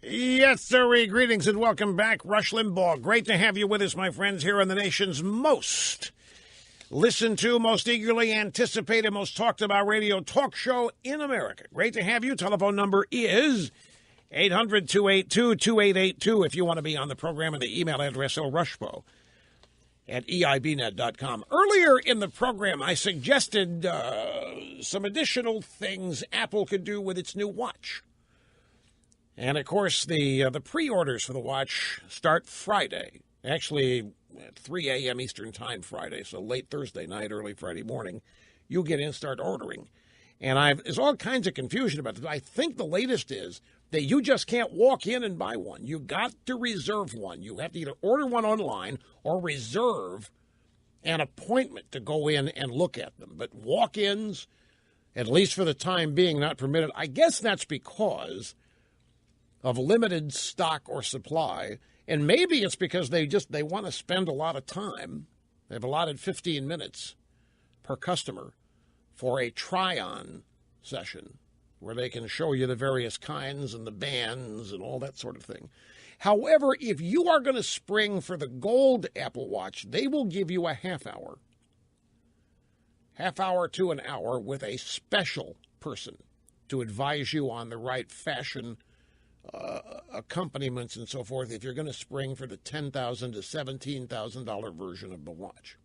Yes, sirree. Greetings and welcome back. Rush Limbaugh. Great to have you with us, my friends, here on the nation's most listened to, most eagerly anticipated, most talked about radio talk show in America. Great to have you. Telephone number is 800-282-2882 if you want to be on the program, and the email address rushbo@eibnet.com. Earlier in the program, I suggested some additional things Apple could do with its new watch. And, of course, the pre-orders for the watch start Friday, actually at 3 a.m. Eastern Time Friday, so late Thursday night, early Friday morning. You get in, start ordering. And there's all kinds of confusion about it. I think the latest is that you just can't walk in and buy one. You got to reserve one. You have to either order one online or reserve an appointment to go in and look at them. But walk-ins, at least for the time being, not permitted. I guess that's because of limited stock or supply, and maybe it's because they want to spend a lot of time. They've allotted 15 minutes per customer for a try-on session where they can show you the various kinds and the bands and all that sort of thing. However, if you are going to spring for the gold Apple Watch, they will give you a half hour to an hour with a special person to advise you on the right fashion accompaniments and so forth if you're going to spring for the $10,000 to $17,000 version of the watch.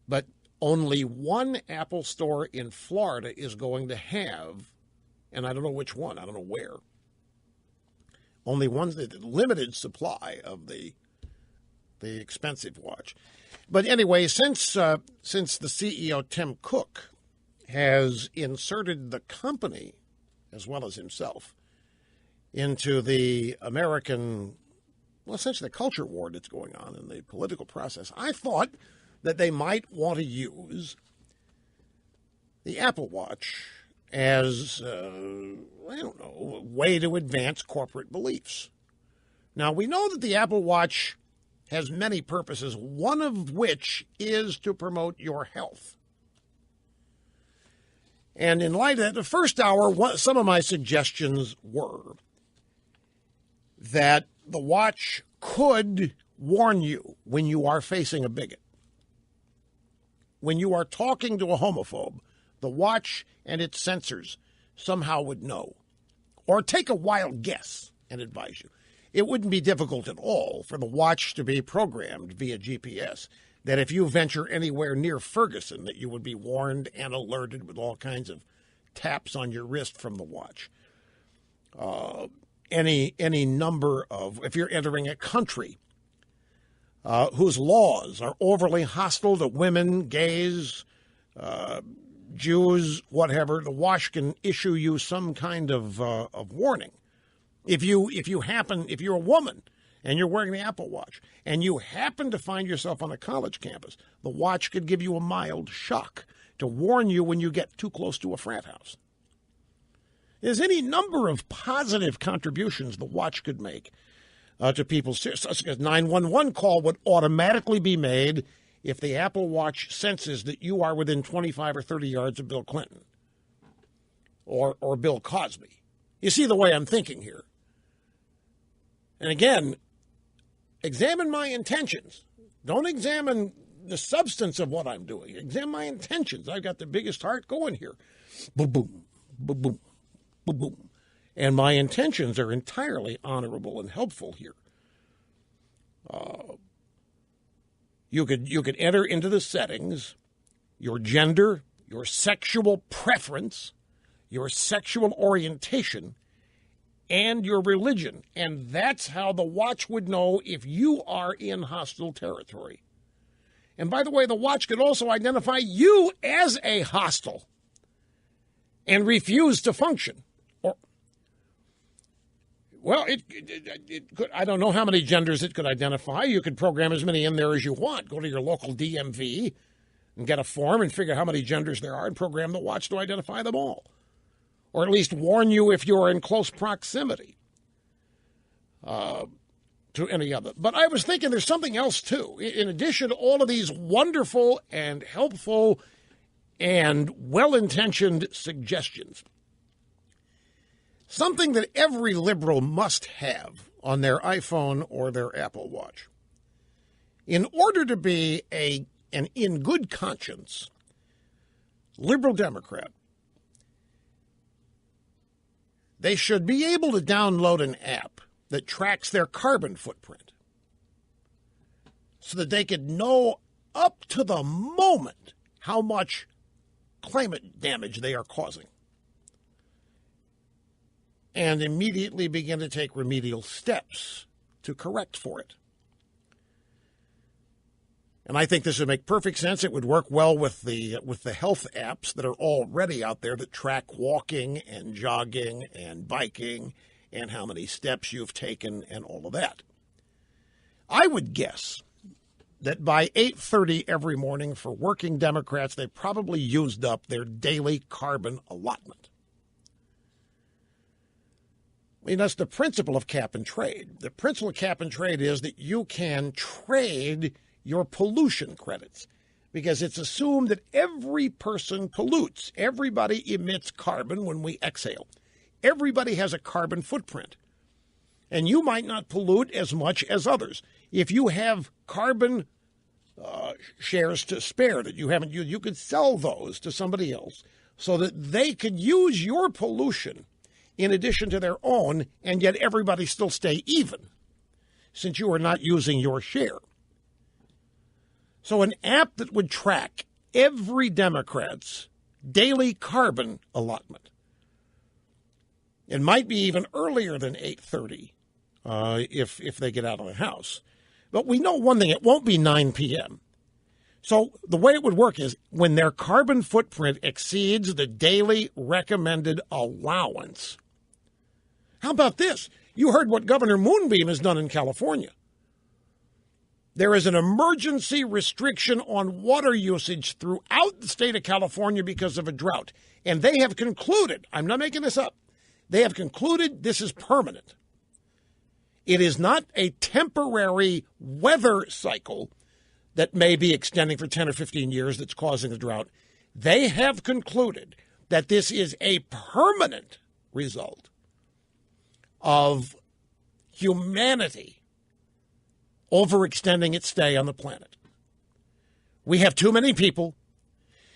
But only one Apple store in Florida is going to have, and I don't know which one, I don't know where, only one limited supply of the expensive watch. But anyway, since the CEO, Tim Cook, has inserted the company, as well as himself, into the American, well, essentially the culture war that's going on in the political process, I thought that they might want to use the Apple Watch as, a way to advance corporate beliefs. Now, we know that the Apple Watch has many purposes, one of which is to promote your health. And in light of that, the first hour, some of my suggestions were that the watch could warn you when you are facing a bigot. When you are talking to a homophobe, the watch and its sensors somehow would know. Or take a wild guess and advise you. It wouldn't be difficult at all for the watch to be programmed via GPS that if you venture anywhere near Ferguson, that you would be warned and alerted with all kinds of taps on your wrist from the watch. Any number of, if you're entering a country whose laws are overly hostile to women, gays, Jews, whatever, the watch can issue you some kind of warning. If you're a woman and you're wearing the Apple Watch and you happen to find yourself on a college campus, the watch could give you a mild shock to warn you when you get too close to a frat house. There's any number of positive contributions the watch could make to people's, such as 911 call would automatically be made if the Apple Watch senses that you are within 25 or 30 yards of Bill Clinton or Bill Cosby. You see the way I'm thinking here. And again, examine my intentions. Don't examine the substance of what I'm doing. Examine my intentions. I've got the biggest heart going here. Boom, boom, boom, boom. Boom, boom. And my intentions are entirely honorable and helpful here. You could enter into the settings, your gender, your sexual preference, your sexual orientation, and your religion. And that's how the watch would know if you are in hostile territory. And by the way, the watch could also identify you as a hostile and refuse to function. Well, it could, I don't know how many genders it could identify. You could program as many in there as you want. Go to your local DMV and get a form and figure how many genders there are and program the watch to identify them all. Or at least warn you if you're in close proximity to any other. But I was thinking there's something else, too. In addition to all of these wonderful and helpful and well-intentioned suggestions, something that every liberal must have on their iPhone or their Apple Watch. In order to be an in good conscience liberal Democrat, they should be able to download an app that tracks their carbon footprint so that they could know up to the moment how much climate damage they are causing and immediately begin to take remedial steps to correct for it. And I think this would make perfect sense. It would work well with the health apps that are already out there that track walking and jogging and biking and how many steps you've taken and all of that. I would guess that by 8:30 every morning for working Democrats, they probably used up their daily carbon allotment. I mean, that's the principle of cap and trade. The principle of cap and trade is that you can trade your pollution credits because it's assumed that every person pollutes. Everybody emits carbon when we exhale. Everybody has a carbon footprint. And you might not pollute as much as others. If you have carbon shares to spare that you haven't used, you could sell those to somebody else so that they could use your pollution in addition to their own, and yet everybody still stay even since you are not using your share. So an app that would track every Democrat's daily carbon allotment, it might be even earlier than 8:30 if they get out of the house. But we know one thing, it won't be 9 p.m. So the way it would work is when their carbon footprint exceeds the daily recommended allowance. How about this? You heard what Governor Moonbeam has done in California. There is an emergency restriction on water usage throughout the state of California because of a drought. And they have concluded, I'm not making this up, they have concluded this is permanent. It is not a temporary weather cycle that may be extending for 10 or 15 years that's causing the drought. They have concluded that this is a permanent result of humanity overextending its stay on the planet. We have too many people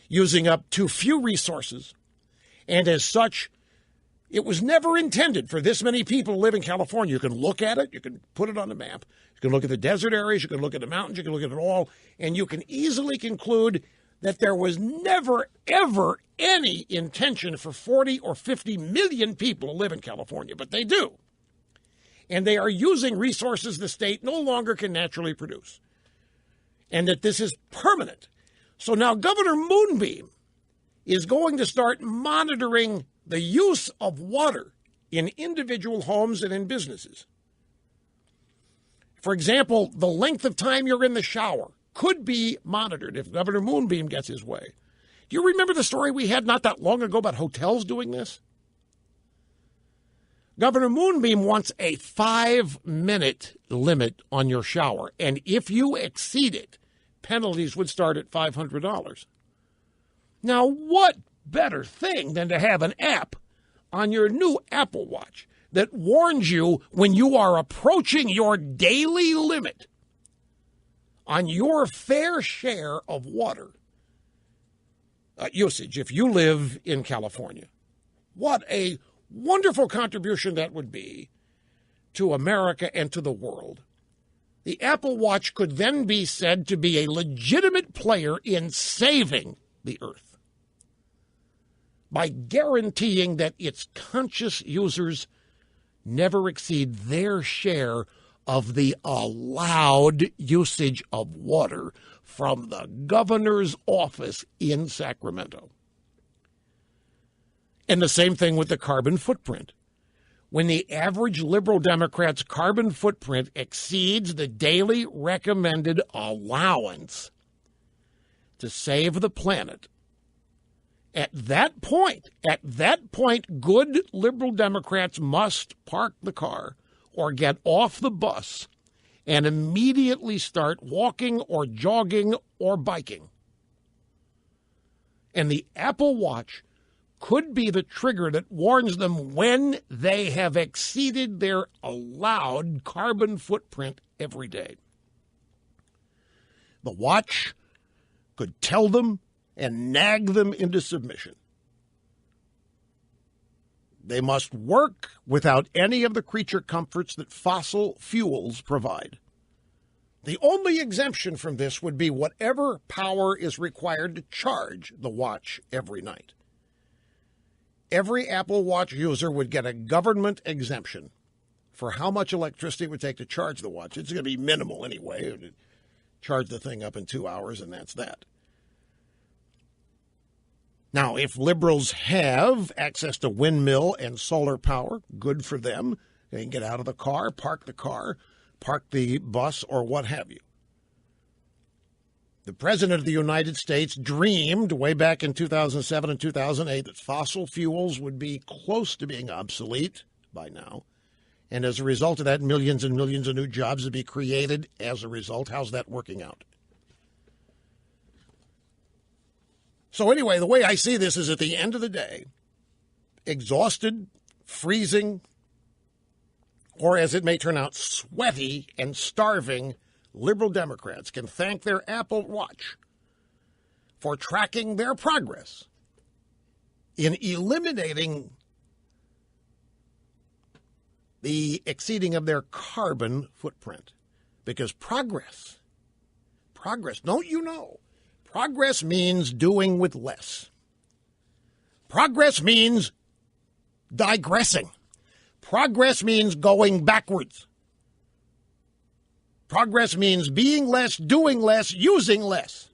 using up too few resources, and as such, it was never intended for this many people to live in California. You can look at it, you can put it on the map, you can look at the desert areas, you can look at the mountains, you can look at it all, and you can easily conclude that there was never, ever any intention for 40 or 50 million people to live in California, but they do. And they are using resources the state no longer can naturally produce. And that this is permanent. So now Governor Moonbeam is going to start monitoring the use of water in individual homes and in businesses. For example, the length of time you're in the shower could be monitored if Governor Moonbeam gets his way. Do you remember the story we had not that long ago about hotels doing this? Governor Moonbeam wants a 5-minute limit on your shower, and if you exceed it, penalties would start at $500. Now, what better thing than to have an app on your new Apple Watch that warns you when you are approaching your daily limit on your fair share of water usage if you live in California? What a wonderful contribution that would be to America and to the world. The Apple Watch could then be said to be a legitimate player in saving the Earth by guaranteeing that its conscious users never exceed their share of the allowed usage of water from the governor's office in Sacramento. And the same thing with the carbon footprint. When the average liberal Democrat's carbon footprint exceeds the daily recommended allowance to save the planet, at that point, good liberal Democrats must park the car or get off the bus and immediately start walking or jogging or biking. And the Apple Watch could be the trigger that warns them when they have exceeded their allowed carbon footprint every day. The watch could tell them and nag them into submission. They must work without any of the creature comforts that fossil fuels provide. The only exemption from this would be whatever power is required to charge the watch every night. Every Apple Watch user would get a government exemption for how much electricity it would take to charge the watch. It's going to be minimal anyway. It would charge the thing up in 2 hours, and that's that. Now, if liberals have access to windmill and solar power, good for them. They can get out of the car, park the bus, or what have you. The President of the United States dreamed way back in 2007 and 2008 that fossil fuels would be close to being obsolete by now. And as a result of that, millions and millions of new jobs would be created as a result. How's that working out? So anyway, the way I see this is at the end of the day, exhausted, freezing, or as it may turn out, sweaty and starving liberal Democrats can thank their Apple Watch for tracking their progress in eliminating the exceeding of their carbon footprint. Because progress, don't you know? Progress means doing with less. Progress means digressing. Progress means going backwards. Progress means being less, doing less, using less.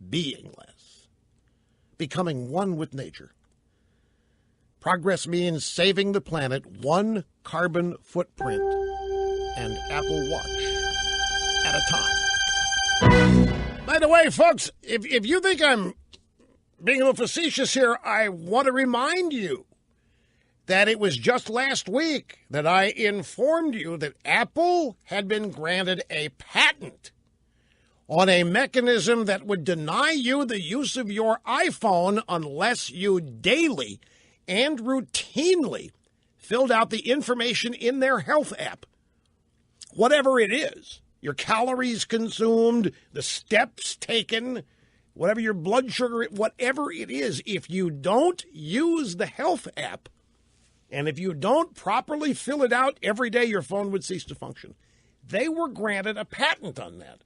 Being less. Becoming one with nature. Progress means saving the planet one carbon footprint and Apple Watch at a time. By the way, folks, if you think I'm being a little facetious here, I want to remind you that it was just last week that I informed you that Apple had been granted a patent on a mechanism that would deny you the use of your iPhone unless you daily and routinely filled out the information in their health app, whatever it is. Your calories consumed, the steps taken, whatever your blood sugar, whatever it is, if you don't use the health app, and if you don't properly fill it out every day, your phone would cease to function. They were granted a patent on that.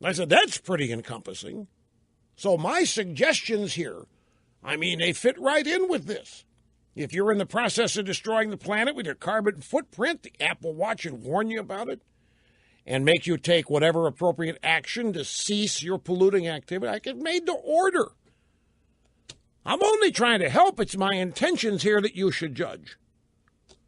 I said, that's pretty encompassing. So my suggestions here, they fit right in with this. If you're in the process of destroying the planet with your carbon footprint, the Apple Watch should warn you about it and make you take whatever appropriate action to cease your polluting activity. I get made to order. I'm only trying to help. It's my intentions here that you should judge.